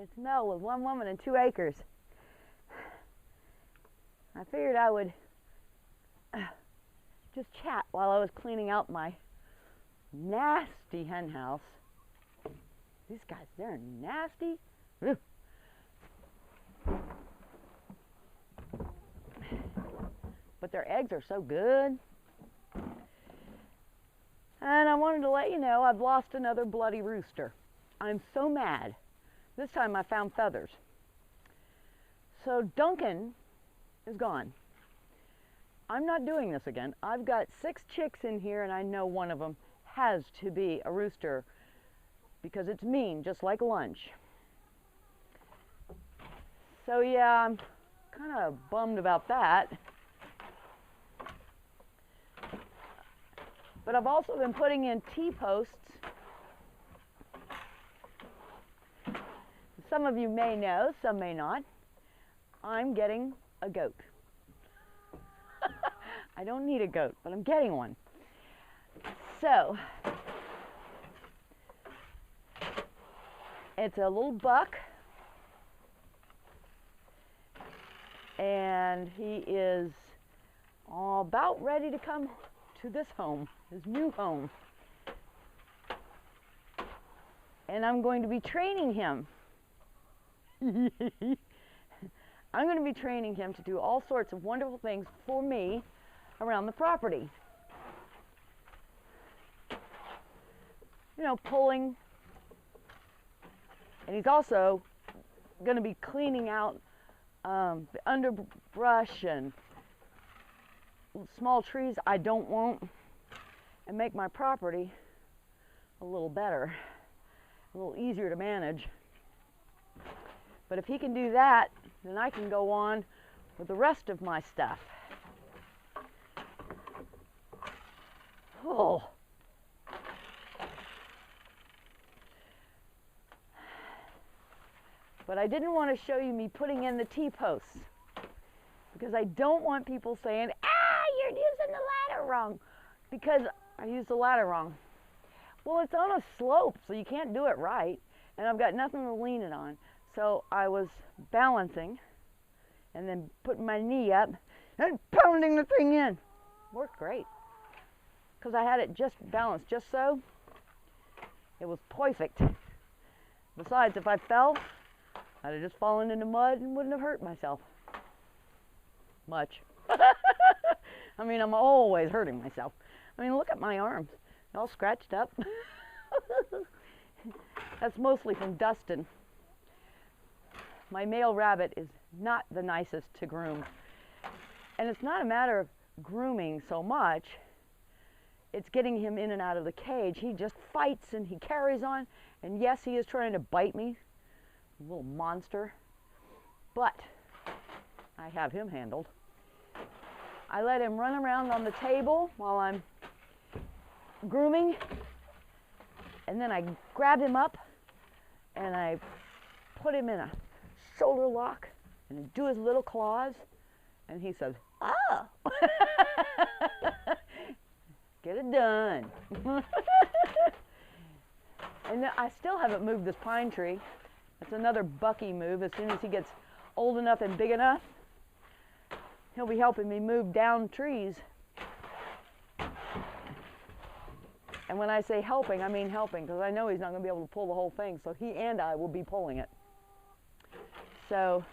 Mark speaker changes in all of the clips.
Speaker 1: It's Mel with One Woman and 2 Acres. I figured I would just chat while I was cleaning out my nasty hen house. These guys, they're nasty. Ugh. But their eggs are so good. And I wanted to let you know I've lost another bloody rooster. I'm so mad. This time I found feathers. So Duncan is gone. I'm not doing this again. I've got 6 chicks in here and I know one of them has to be a rooster because it's mean, just like lunch. So yeah, I'm kind of bummed about that. But I've also been putting in T-posts. Some of you may know, some may not. I'm getting a goat. I don't need a goat, but I'm getting one. So, it's a little buck. And he is about ready to come to this home, his new home. And I'm going to be training him. I'm going to be training him to do all sorts of wonderful things for me around the property. You know, pulling. And he's also going to be cleaning out the underbrush and small trees I don't want, and make my property a little better, a little easier to manage. But if he can do that, then I can go on with the rest of my stuff. Oh. But I didn't want to show you me putting in the T-posts because I don't want people saying, you're using the ladder wrong, because I used the ladder wrong. Well, it's on a slope, so you can't do it right, and I've got nothing to lean it on. So I was balancing and then putting my knee up and pounding the thing in. Worked great because I had it just balanced just so. It was perfect. Besides, if I fell, I'd have just fallen into mud and wouldn't have hurt myself much. I mean, I'm always hurting myself. I mean, look at my arms. They're all scratched up. That's mostly from dusting. My male rabbit is not the nicest to groom. And it's not a matter of grooming so much. It's getting him in and out of the cage. He just fights and he carries on. And yes, he is trying to bite me. Little monster. But I have him handled. I let him run around on the table while I'm grooming, and then I grab him up and I put him in a shoulder lock and I do his little claws, and he says, "Oh." Get it done. And I still haven't moved this pine tree. That's another Bucky move. As soon as he gets old enough and big enough, he'll be helping me move down trees. And when I say helping, I mean helping, because I know he's not going to be able to pull the whole thing, so he and I will be pulling it. So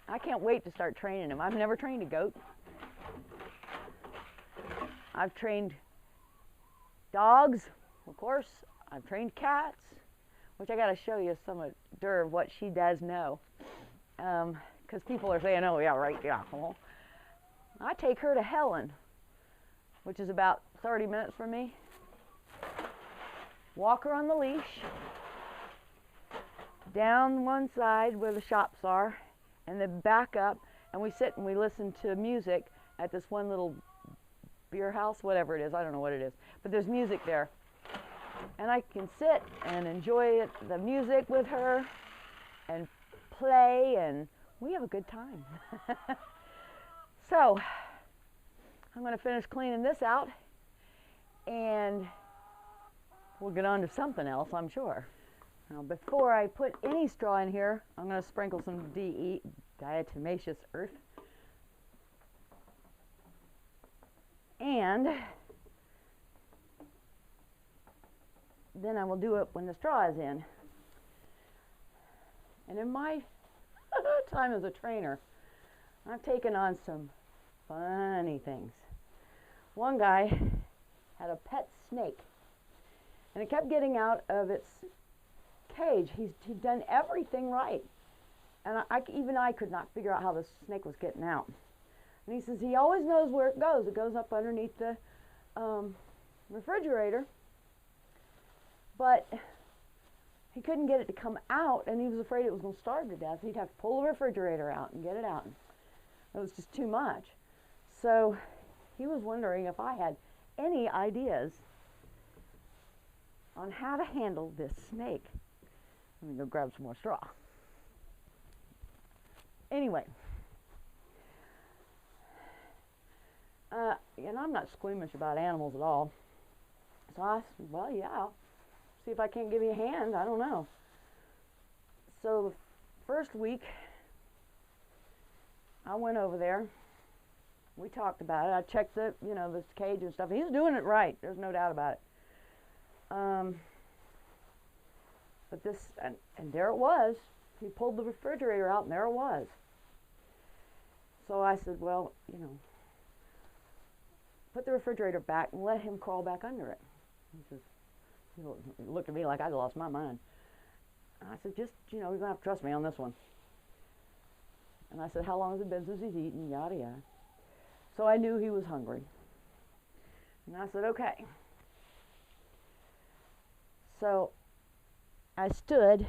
Speaker 1: I can't wait to start training him. I've never trained a goat. I've trained dogs, of course. I've trained cats, which I got to show you some of what she does know. Because people are saying, oh, yeah, right, yeah. Well, I take her to Helen, which is about 30 minutes from me. Walk her on the leash, down one side where the shops are, and then back up, and we sit and we listen to music at this one little beer house, whatever it is. I don't know what it is, but there's music there. And I can sit and enjoy the music with her and play, and we have a good time. So I'm going to finish cleaning this out, and we'll get on to something else, I'm sure. Now before I put any straw in here, I'm going to sprinkle some diatomaceous earth. And then I will do it when the straw is in. And in my time as a trainer, I've taken on some funny things. One guy had a pet snake, and it kept getting out of its cage. He'd done everything right, and even I could not figure out how the snake was getting out. And he says he always knows where it goes. It goes up underneath the refrigerator, but he couldn't get it to come out, and he was afraid it was going to starve to death. He'd have to pull the refrigerator out and get it out. It was just too much. So he was wondering if I had any ideas on how to handle this snake. Let me go grab some more straw. Anyway, and I'm not squeamish about animals at all. So I said, well, yeah, I'll see if I can't give you a hand. I don't know. So the first week, I went over there. We talked about it. I checked the, this cage and stuff. He's doing it right. There's no doubt about it. But this, and there it was. He pulled the refrigerator out, and there it was. So I said, well, put the refrigerator back and let him crawl back under it. He looked at me like I'd lost my mind. And I said, just, you're going to have to trust me on this one. And I said, how long has it been since he's eaten? Yada, yada. So I knew he was hungry. And I said, okay. So I stood,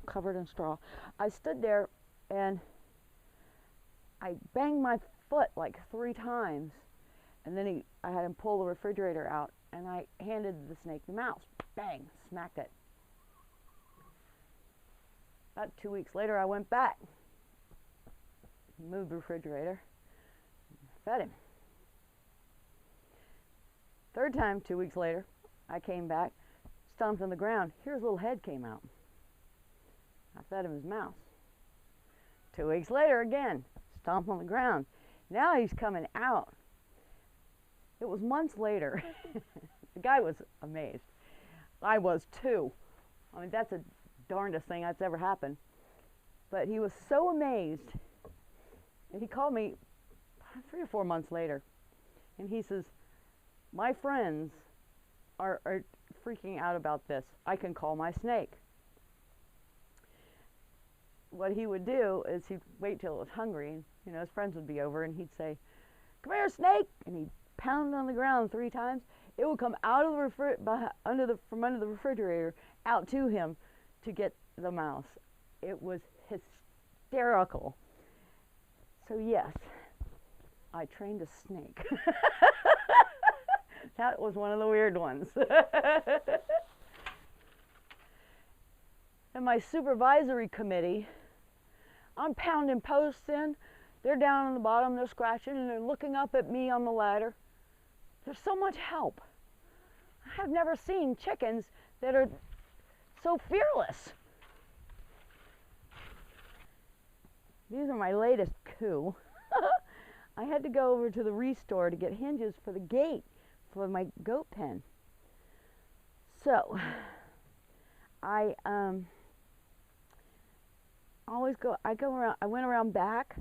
Speaker 1: covered in straw. I stood there and I banged my foot like 3 times. And then I had him pull the refrigerator out, and I handed the snake the mouse. Bang, smacked it. About 2 weeks later, I went back, moved the refrigerator, fed him. Third time, 2 weeks later, I came back, stomped on the ground. Here's a little head came out. I fed him his mouse. 2 weeks later, again, stomped on the ground. Now he's coming out. It was months later. The guy was amazed. I was too. I mean, that's the darndest thing that's ever happened. But he was so amazed. And he called me 3 or 4 months later. And he says, my friends are freaking out about this. I can call my snake. What he would do is he'd wait till it was hungry. And, his friends would be over, and he'd say, come here, snake. And he'd pound on the ground 3 times. It would come out of the from under the refrigerator out to him to get the mouse. It was hysterical. So yes, I trained a snake. That was one of the weird ones. And my supervisory committee, I'm pounding posts in. They're down on the bottom, they're scratching, and they're looking up at me on the ladder. There's so much help. I have never seen chickens that are so fearless. These are my latest coup. I had to go over to the restore to get hinges for the gate for my goat pen. So, I went around back,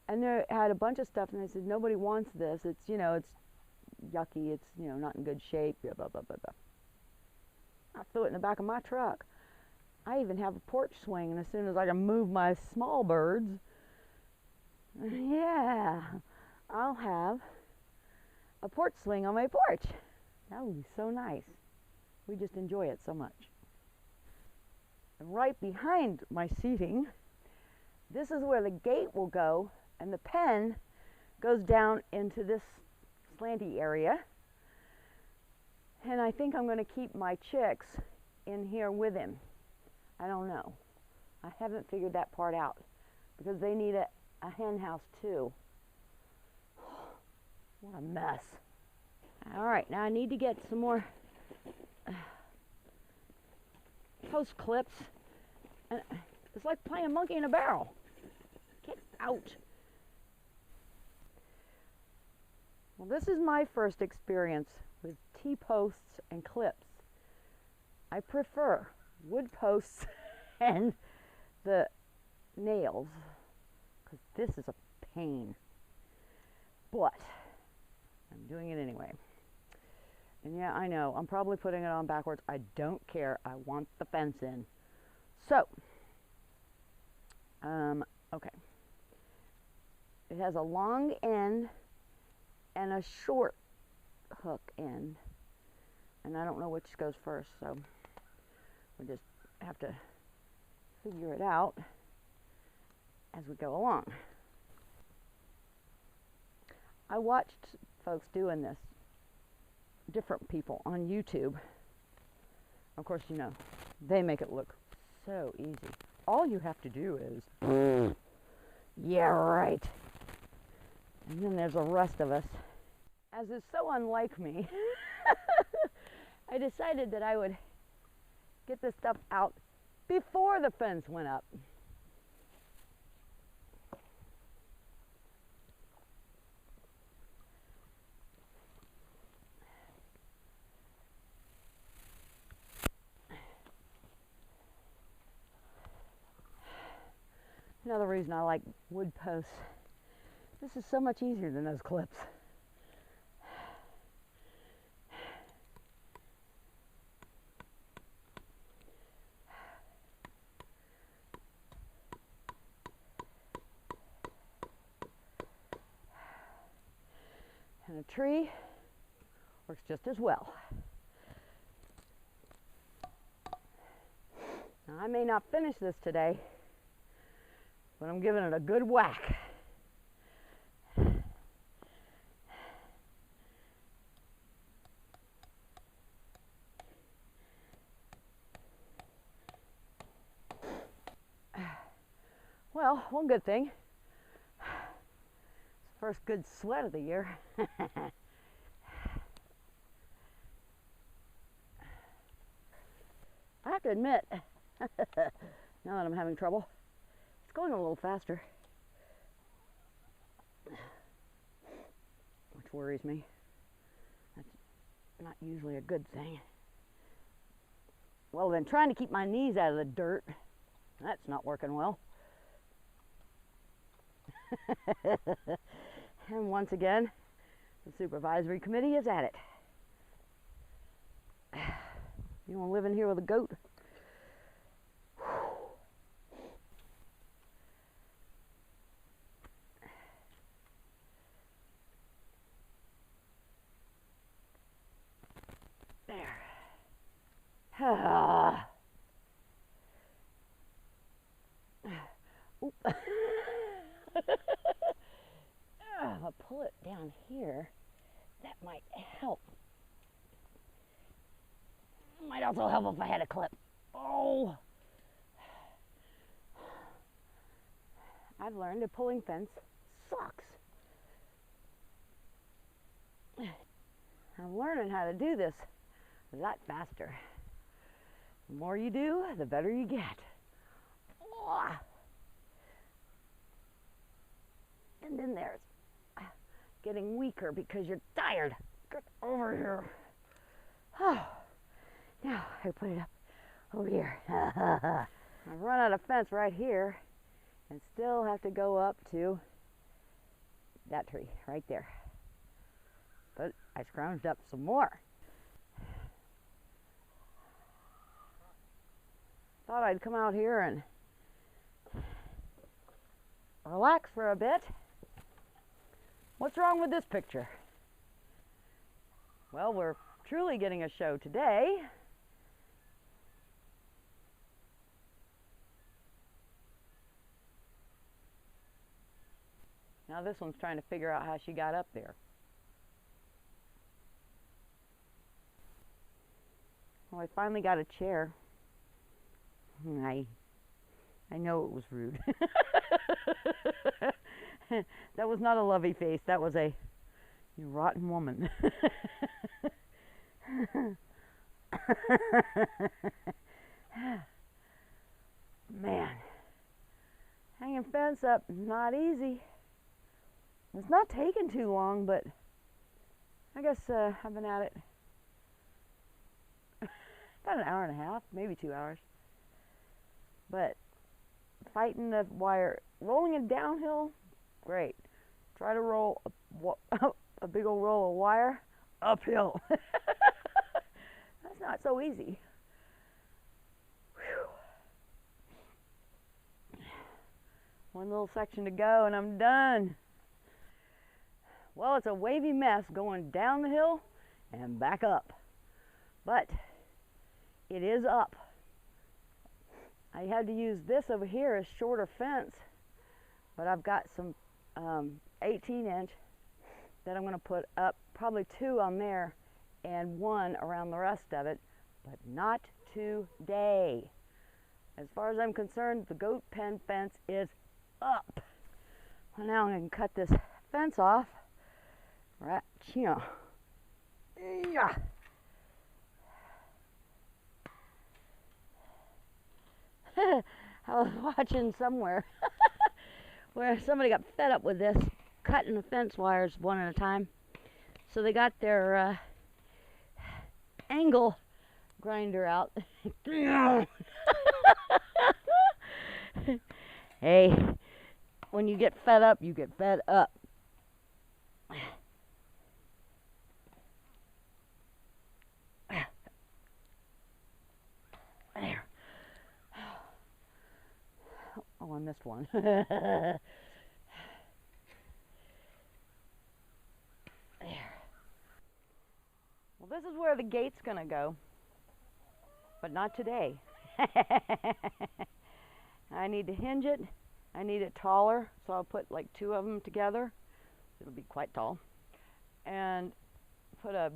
Speaker 1: and there had a bunch of stuff, and I said, nobody wants this. It's, it's yucky. It's, not in good shape. Blah, blah, blah, blah, blah. I threw it in the back of my truck. I even have a porch swing, and as soon as I can move my small birds, yeah, I'll have a porch swing on my porch. That would be so nice. We just enjoy it so much. And right behind my seating, this is where the gate will go, and the pen goes down into this slanty area. And I think I'm going to keep my chicks in here with him. I don't know. I haven't figured that part out, because they need a hen house too. What a mess. All right, now I need to get some more post clips. And it's like playing monkey in a barrel. Get out. Well, this is my first experience with T-posts and clips. I prefer wood posts and the nails, because this is a pain. But I'm doing it anyway. And yeah, I know, I'm probably putting it on backwards. I don't care. I want the fence in. So, okay. It has a long end and a short hook end. And I don't know which goes first, so we just have to figure it out as we go along. I watched folks doing this, different people on YouTube. Of course, you know, they make it look so easy. All you have to do is, yeah, right. And then there's the rest of us. As is so unlike me, I decided that I would get this stuff out before the fence went up. Another reason I like wood posts. This is so much easier than those clips. And a tree works just as well. Now, I may not finish this today, but I'm giving it a good whack. Well, one good thing. It's the first good sweat of the year. I have to admit, now that I'm having trouble, it's going a little faster, which worries me. That's not usually a good thing. Well, then trying to keep my knees out of the dirt, that's not working well. And once again, the supervisory committee is at it. You want to live in here with a goat? There. Oop. If I pull it down here, that might help. Might also help if I had a clip. Oh! I've learned that pulling fence sucks. I'm learning how to do this a lot faster. The more you do, the better you get. Oh. And then there's getting weaker because you're tired. Get over here. Oh. Now I put it up over here. I've run out of fence right here and still have to go up to that tree right there. But I scrounged up some more. Thought I'd come out here and relax for a bit. What's wrong with this picture? Well, we're truly getting a show today. Now this one's trying to figure out how she got up there. Well, I finally got a chair. I know it was rude. That was not a lovey face. That was a you rotten woman. Man, hanging fence up, not easy. It's not taking too long, but I guess I've been at it about an hour and a half, maybe 2 hours. But fighting the wire, rolling it downhill, great. Try to roll a big old roll of wire uphill. That's not so easy. Whew. One little section to go and I'm done. Well, it's a wavy mess going down the hill and back up, but it is up. I had to use this over here as shorter fence, but I've got some 18-inch that I'm going to put up, probably 2 on there and 1 around the rest of it, but not today. As far as I'm concerned, the goat pen fence is up. Well, now I'm going to cut this fence off right here. Yeah. I was watching somewhere where somebody got fed up with this, cutting the fence wires one at a time. So they got their angle grinder out. Hey, when you get fed up, you get fed up. There. Oh, I missed one. There. Well, this is where the gate's gonna go, but not today. I need to hinge it. I need it taller, so I'll put like 2 of them together. It'll be quite tall. And put a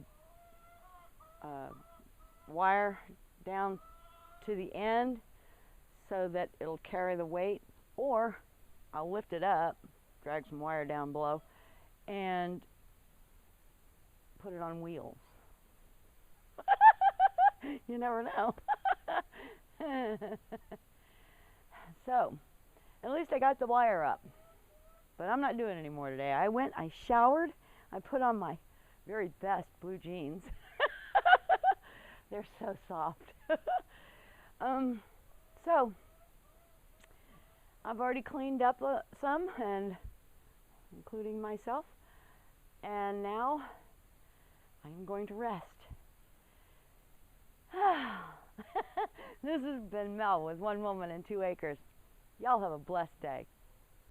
Speaker 1: wire down to the end so that it'll carry the weight, or I'll lift it up, drag some wire down below, and put it on wheels. You never know. So, at least I got the wire up. But I'm not doing it anymore today. I went, I showered, I put on my very best blue jeans. They're so soft. So, I've already cleaned up some, and including myself. And now, I'm going to rest. This has been Mel with 1 Woman and 2 Acres. Y'all have a blessed day.